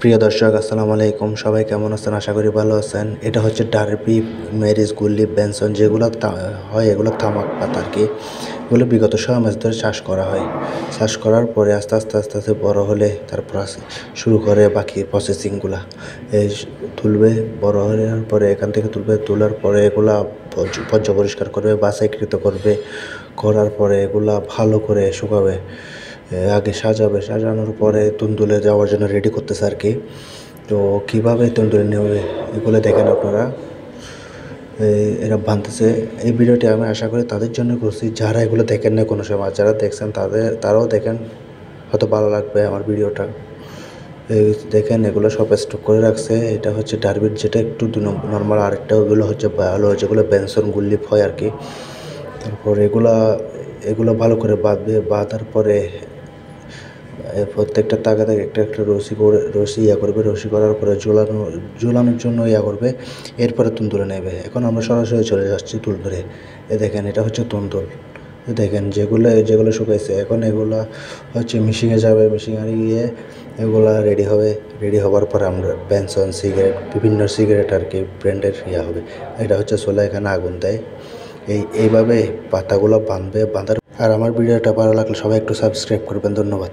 প্রিয় দর্শক আসসালামু আলাইকুম, সবাই কেমন আছেন? আশা করি ভালো আছেন। এটা হচ্ছে ডার্বি, মেরিজ, গুল্লি, বেনসন যেগুলো হয়, এগুলো তামাক পাতা আর কি। এগুলো বিগত 6 মাস ধরে চাষ করা হয়। চাষ করার পরে আস্তে আস্তে আস্তে আস্তে বড় হলে তারপর শুরু করে বাকি প্রসেসিংগুলা। এই তুলবে, বড় হওয়ার পরে এখান থেকে তুলবে, তোলার পরে এগুলা বর্জ্য পরিষ্কার করবে, বাছাইকৃত করবে, করার পরে এগুলা ভালো করে শুকাবে। আগে সাজাবে, সাজানোর পরে তুন্দুলে যাওয়ার জন্য রেডি করতেছে আর কি। তো কীভাবে তুন্দুলে নেবে এগুলো দেখেন আপনারা। এরা বানতেছে। এই ভিডিওটি আমি আশা করি তাদের জন্য করছি যারা এগুলো দেখেন না কোনো সময়, যারা দেখছেন তারাও দেখেন, হয়তো ভালো লাগবে আমার ভিডিওটা। এই দেখেন এগুলো সব স্টক করে রাখছে। এটা হচ্ছে ডার্বির, যেটা একটু নর্মাল, আরেকটা ওগুলো হচ্ছে ভালো, যেগুলো বেনসন গুল্লি হয় আর কি। তারপর এগুলো ভালো করে বাঁধার পরে প্রত্যেকটা তাগাতে একটা একটা রশি করবে। রশি করার পরে ঝুলানোর জন্য করবে। এরপরে তুন্দুলে নেবে। এখন আমরা সরাসরি চলে যাচ্ছি তুলদুলে। দেখেন এটা হচ্ছে তুন্দুল। দেখেন যেগুলো শুকাইছে, এখন এগুলা হচ্ছে মিশিংয়ে যাবে। মিশিংয়ে গিয়ে এগুলা রেডি হবে। রেডি হওয়ার পরে আমরা বেনসন, সিগারেট, বিভিন্ন সিগারেট আর কি ব্র্যান্ডের হবে। এটা হচ্ছে চুলা, এখানে আগুন দেয়। এইভাবে পাতাগুলো বাঁধার। আর আমার ভিডিওটা ভালো লাগলে সবাই একটু সাবস্ক্রাইব করবেন। ধন্যবাদ।